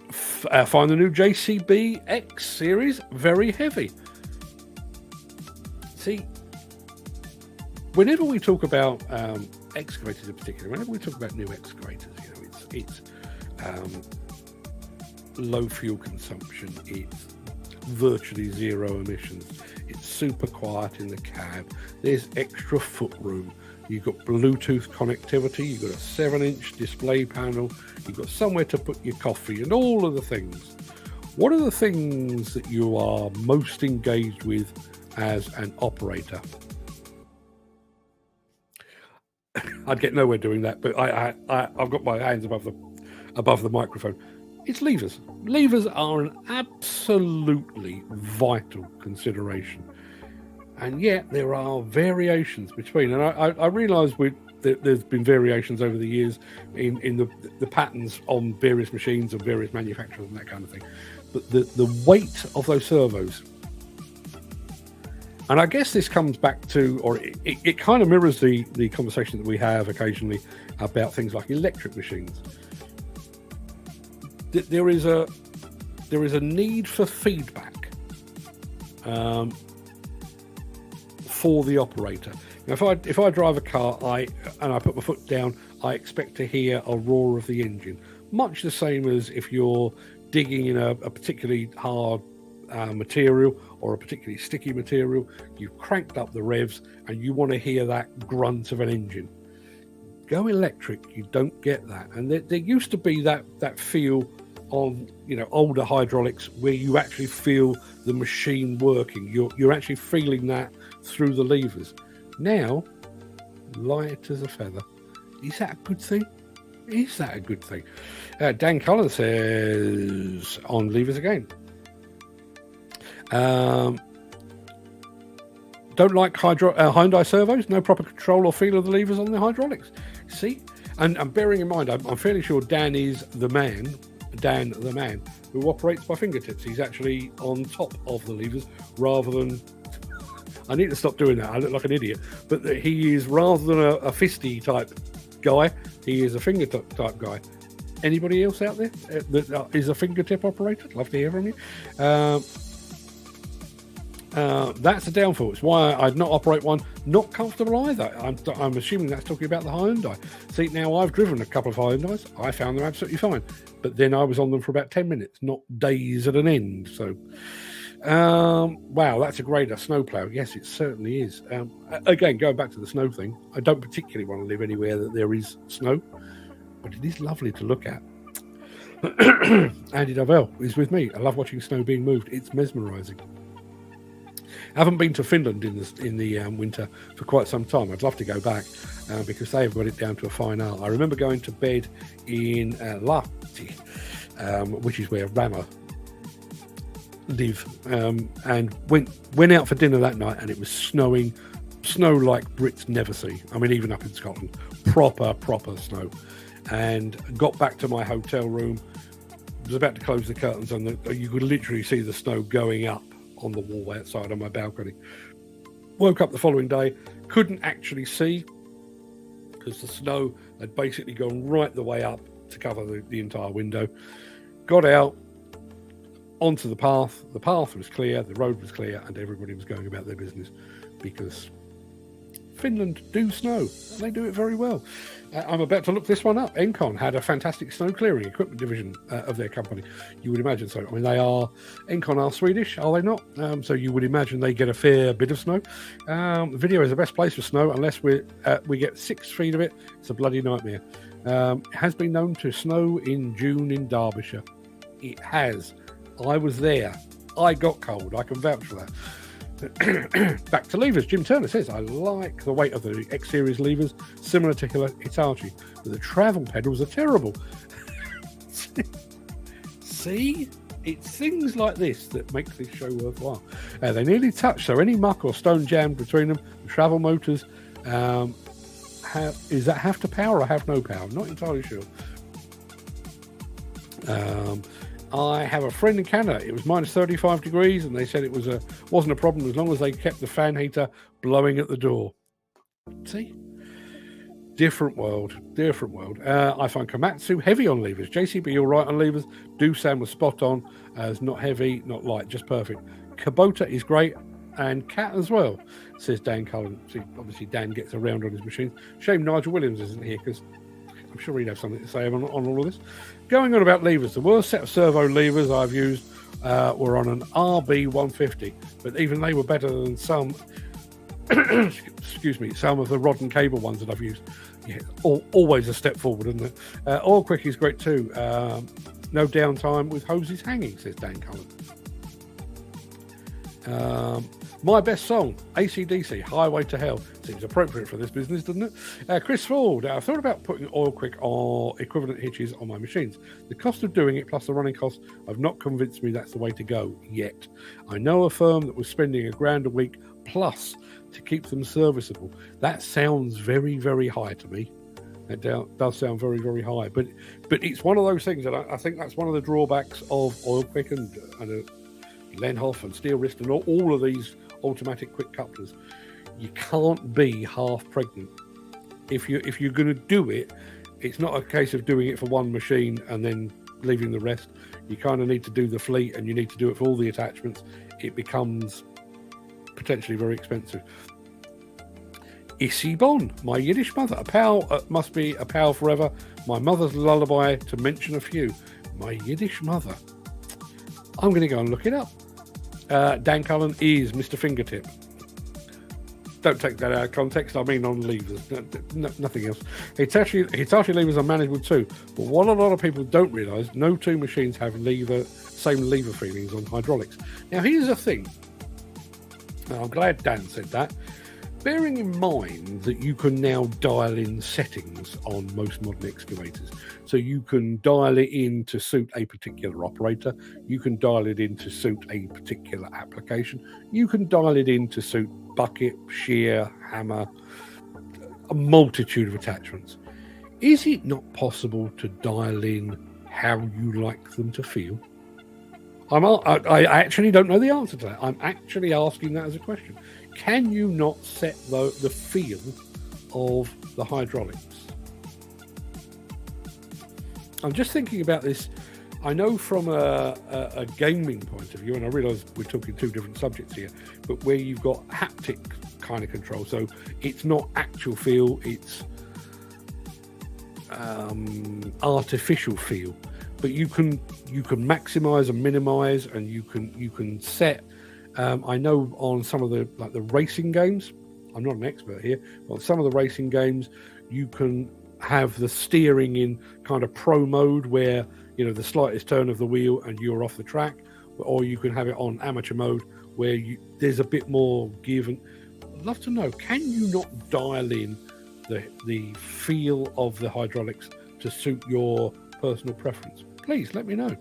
Find the new JCB X series very heavy. See, whenever we talk about excavators in particular, whenever we talk about new excavators, you know, it's low fuel consumption, it's virtually zero emissions, it's super quiet in the cab, there's extra foot room, you've got Bluetooth connectivity, you've got a 7-inch display panel, you've got somewhere to put your coffee, and all of the things. What are the things that you are most engaged with as an operator? I'd get nowhere doing that, but I've got my hands above the microphone. It's levers. Levers are an absolutely vital consideration, and yet there are variations between. And I realise there's been variations over the years in the patterns on various machines of various manufacturers and that kind of thing. But the weight of those servos. And I guess this comes back to, or it kind of mirrors the conversation that we have occasionally about things like electric machines. There is a need for feedback for the operator. Now, if I drive a car and I put my foot down, I expect to hear a roar of the engine, much the same as if you're digging in a particularly hard material or a particularly sticky material. You've cranked up the revs and you want to hear that grunt of an engine. Go electric, you don't get that. And there used to be that feel on, you know, older hydraulics where you actually feel the machine working. You're actually feeling that through the levers. Now, light as a feather. Is that a good thing? Is that a good thing? Dan Cullen says on levers again. Don't like Hyundai servos, no proper control or feel of the levers on the hydraulics. See, and bearing in mind, I'm fairly sure Dan the man who operates by fingertips. He's actually on top of the levers rather than. I need to stop doing that. I look like an idiot. But he is, rather than a fisty type guy, he is a fingertip type guy. Anybody else out there that is a fingertip operator? I'd love to hear from you. That's a downfall. It's why I'd not operate one. Not comfortable either. I'm assuming that's talking about the Hyundai. See, now I've driven a couple of Hyundais. I found them absolutely fine. But then I was on them for about 10 minutes, not days at an end. So, wow, that's a grader snowplow. Yes, it certainly is. Again, going back to the snow thing, I don't particularly want to live anywhere that there is snow, but it is lovely to look at. Andy Darvell is with me. I love watching snow being moved. It's mesmerising. I haven't been to Finland in the winter for quite some time. I'd love to go back because they've got it down to a fine art. I remember going to bed in Lahti, which is where Rama live, and went out for dinner that night, and it was snowing, snow like Brits never see. I mean, even up in Scotland, proper snow. And got back to my hotel room, was about to close the curtains, and you could literally see the snow going up on the wall outside on my balcony. Woke up the following day, couldn't actually see because the snow had basically gone right the way up to cover the entire window. Got out onto the path. The path was clear, the road was clear, and everybody was going about their business because Finland do snow. They do it very well. I'm about to look this one up. Encon had a fantastic snow clearing equipment division of their company. You would imagine so. I mean, Encon are Swedish, are they not? So you would imagine they get a fair bit of snow. The video is the best place for snow unless we get 6 feet of it. It's a bloody nightmare. It has been known to snow in June in Derbyshire. It has. I was there. I got cold. I can vouch for that. Back to levers. Jim Turner says, I like the weight of the X Series levers, similar to Hitachi, but the travel pedals are terrible. See? it's things like this that makes this show worthwhile. They nearly touch, so any muck or stone jammed between them. The travel motors, is that have to power or have no power? Not entirely sure. I have a friend in Canada. It was minus 35 degrees, and they said it wasn't a problem as long as they kept the fan heater blowing at the door. See? Different world. I find Komatsu heavy on levers. JCB all right on levers. Doosan was spot on, as not heavy, not light, just perfect. Kubota is great, and Cat as well, says Dan Cullen. See, obviously Dan gets around on his machine. Shame Nigel Williams isn't here, because I'm sure he'd have something to say on all of this. Going on about levers, the worst set of servo levers I've used were on an RB150, but even they were better than some some of the rod and cable ones that I've used. Yeah, always a step forward, isn't it? Oil Quick is great too. No downtime with hoses hanging, says Dan Cullen. My best song, AC/DC, Highway to Hell. Seems appropriate for this business, doesn't it? Chris Ford, I thought about putting Oil Quick or equivalent hitches on my machines. The cost of doing it plus the running costs have not convinced me that's the way to go yet. I know a firm that was spending $1,000 a week plus to keep them serviceable. That sounds very, very high to me. It does sound very, very high. But it's one of those things that I think that's one of the drawbacks of Oil Quick and Lenhoff and Steel Wrist and all of these automatic quick couplers. You can't be half pregnant. If you're going to do it, it's not a case of doing it for one machine and then leaving the rest. You kind of need to do the fleet, and you need to do it for all the attachments. It becomes potentially very expensive. Issy Bon, my Yiddish mother, a pal must be a pal forever. My mother's lullaby, to mention a few. My Yiddish mother. I'm going to go and look it up. Dan Cullen is Mr. Fingertip. Don't take that out of context. I mean on levers, nothing else. Hitachi levers are manageable too. But what a lot of people don't realise, no two machines have same lever feelings on hydraulics. Now here's the thing. Now, I'm glad Dan said that. Bearing in mind that you can now dial in settings on most modern excavators. So you can dial it in to suit a particular operator. You can dial it in to suit a particular application. You can dial it in to suit bucket, shear, hammer, a multitude of attachments. Is it not possible to dial in how you like them to feel? I actually don't know the answer to that. I'm actually asking that as a question. Can you not set the feel of the hydraulics? I'm just thinking about this. I know from a gaming point of view, and I realise we're talking two different subjects here, but where you've got haptic kind of control, so it's not actual feel, it's artificial feel. But you can maximize and minimize, and you can set. I know on some of the racing games, I'm not an expert here, but on some of the racing games, you can have the steering in kind of pro mode where the slightest turn of the wheel and you're off the track, or you can have it on amateur mode where there's a bit more give. And I'd love to know, can you not dial in the feel of the hydraulics to suit your personal preference? Please let me know.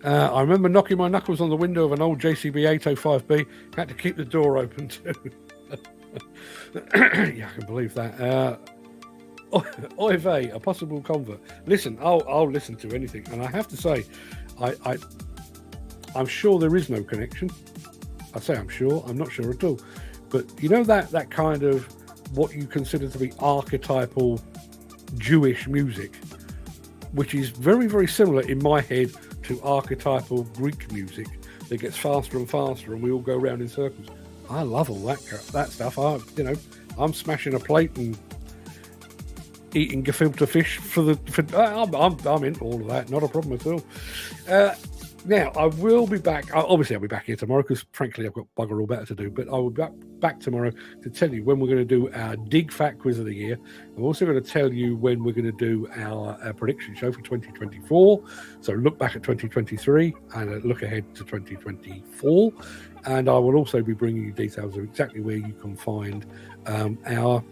I remember knocking my knuckles on the window of an old JCB 805B. Had to keep the door open too. Yeah, I can believe that. Oy vey, a possible convert. Listen, I'll listen to anything, and I have to say, I'm sure there is no connection. I say I'm sure. I'm not sure at all. But that kind of what you consider to be archetypal Jewish music, which is very, very similar in my head to archetypal Greek music that gets faster and faster, and we all go around in circles. I love all that stuff. I'm smashing a plate and eating gefilte fish I'm into all of that. Not a problem at all. Now, I will be back. Obviously, I'll be back here tomorrow because, frankly, I've got bugger all better to do. But I will be back tomorrow to tell you when we're going to do our Dig Fact Quiz of the Year. I'm also going to tell you when we're going to do our prediction show for 2024. So look back at 2023 and look ahead to 2024. And I will also be bringing you details of exactly where you can find our,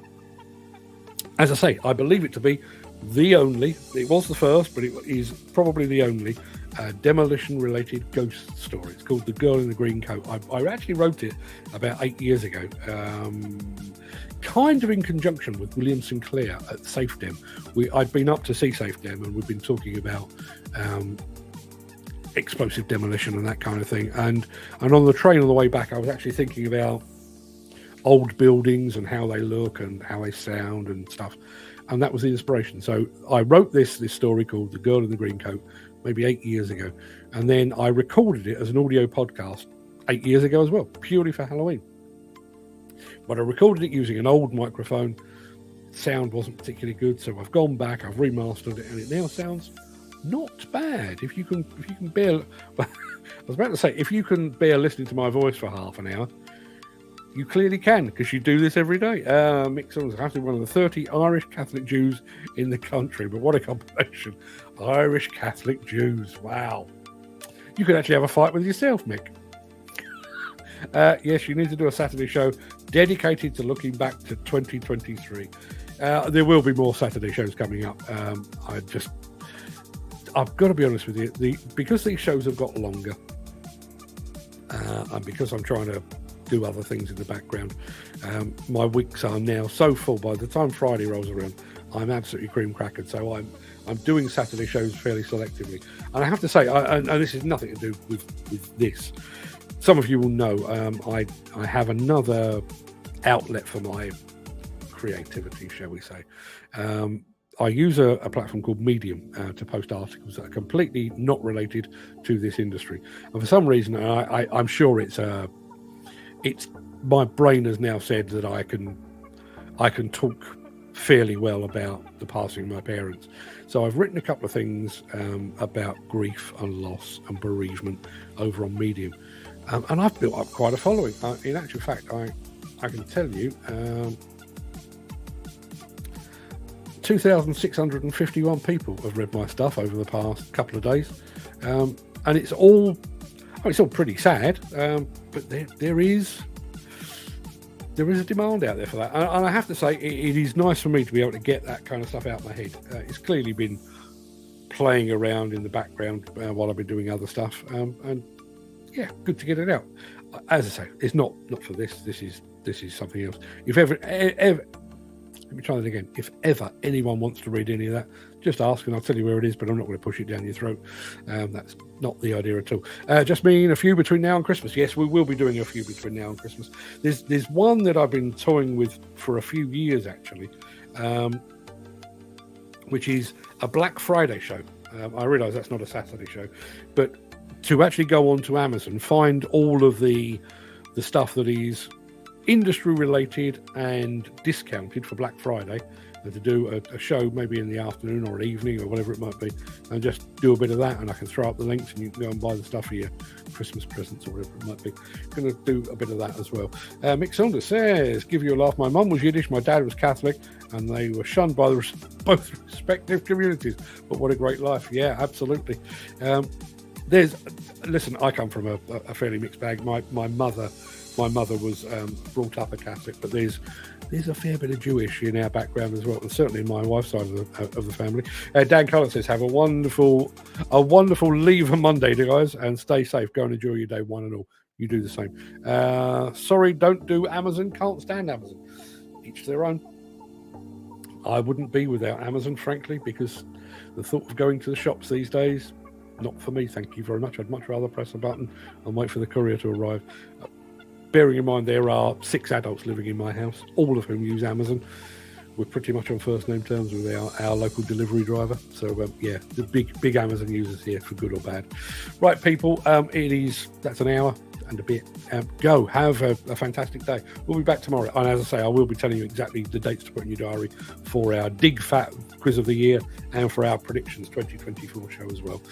as I say, I believe it to be the only, it was the first, but it is probably the only demolition-related ghost story. It's called The Girl in the Green Coat. I actually wrote it about 8 years ago, kind of in conjunction with William Sinclair at SafeDem. I'd been up to see SafeDem, and we've been talking about explosive demolition and that kind of thing. And on the train on the way back, I was actually thinking about old buildings and how they look and how they sound and stuff. And that was the inspiration. So I wrote this story called The Girl in the Green Coat maybe 8 years ago. And then I recorded it as an audio podcast 8 years ago as well, purely for Halloween. But I recorded it using an old microphone. Sound wasn't particularly good, so I've gone back, I've remastered it, and it now sounds not bad. If you can bear, well, I was about to say, if you can bear listening to my voice for half an hour, you clearly can, because you do this every day. Mick Saunders has to be one of the 30 Irish Catholic Jews in the country, but what a combination. Irish Catholic Jews, wow. You could actually have a fight with yourself, Mick. Yes, you need to do a Saturday show dedicated to looking back to 2023. There will be more Saturday shows coming up. I've got to be honest with you, because these shows have got longer, and because I'm trying to do other things in the background, my weeks are now so full. By the time Friday rolls around, I'm absolutely cream crackered. So I'm doing Saturday shows fairly selectively. And I have to say, and this is nothing to do with this. Some of you will know I have another outlet for my creativity, shall we say. I use a platform called Medium to post articles that are completely not related to this industry. And for some reason, I'm sure it's my brain has now said that I can talk fairly well about the passing of my parents. So I've written a couple of things about grief and loss and bereavement over on Medium. And I've built up quite a following. In actual fact, I can tell you, 2,651 people have read my stuff over the past couple of days. And it's all pretty sad, but there is a demand out there for that. And I have to say, it is nice for me to be able to get that kind of stuff out of my head. It's clearly been playing around in the background while I've been doing other stuff. And yeah, good to get it out. As I say, it's not for this. This is something else. If ever, let me try that again. If ever anyone wants to read any of that, just ask and I'll tell you where it is, but I'm not going to push it down your throat. That's not the idea at all. Just mean a few between now and Christmas. Yes, we will be doing a few between now and Christmas. There's one that I've been toying with for a few years, actually, which is a Black Friday show. I realise that's not a Saturday show, but to actually go on to Amazon, find all of the stuff that is industry related and discounted for Black Friday, and to do a show maybe in the afternoon or evening or whatever it might be, and just do a bit of that, and I can throw up the links and you can go and buy the stuff for your Christmas presents or whatever it might be. I'm going to do a bit of that as well. Mick Saunders says, give you a laugh, my mum was Yiddish, my dad was Catholic, and they were shunned by both respective communities, but what a great life. Yeah, absolutely. Listen, I come from a fairly mixed bag. My mother was brought up a Catholic, but there's a fair bit of Jewish in our background as well, and certainly in my wife's side of the family. Dan Cullen says, have a wonderful Leave Monday, guys, and stay safe. Go and enjoy your day, one and all. You do the same. Sorry, don't do Amazon. Can't stand Amazon. Each their own. I wouldn't be without Amazon, frankly, because the thought of going to the shops these days, not for me, thank you very much. I'd much rather press a button and wait for the courier to arrive. Bearing in mind there are 6 adults living in my house, all of whom use Amazon. We're pretty much on first name terms with our local delivery driver. So yeah, the big Amazon users here, for good or bad. Right, people, that's an hour and a bit. Go have a fantastic day. We'll be back tomorrow, and as I say, I will be telling you exactly the dates to put in your diary for our Dig Fat quiz of the year and for our predictions 2024 show as well.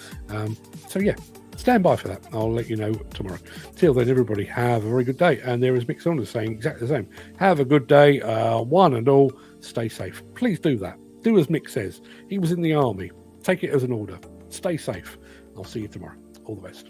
So yeah, stand by for that. I'll let you know tomorrow. Till then, everybody, have a very good day. And there is Mick Saunders saying exactly the same. Have a good day, one and all. Stay safe. Please do that. Do as Mick says. He was in the army. Take it as an order. Stay safe. I'll see you tomorrow. All the best.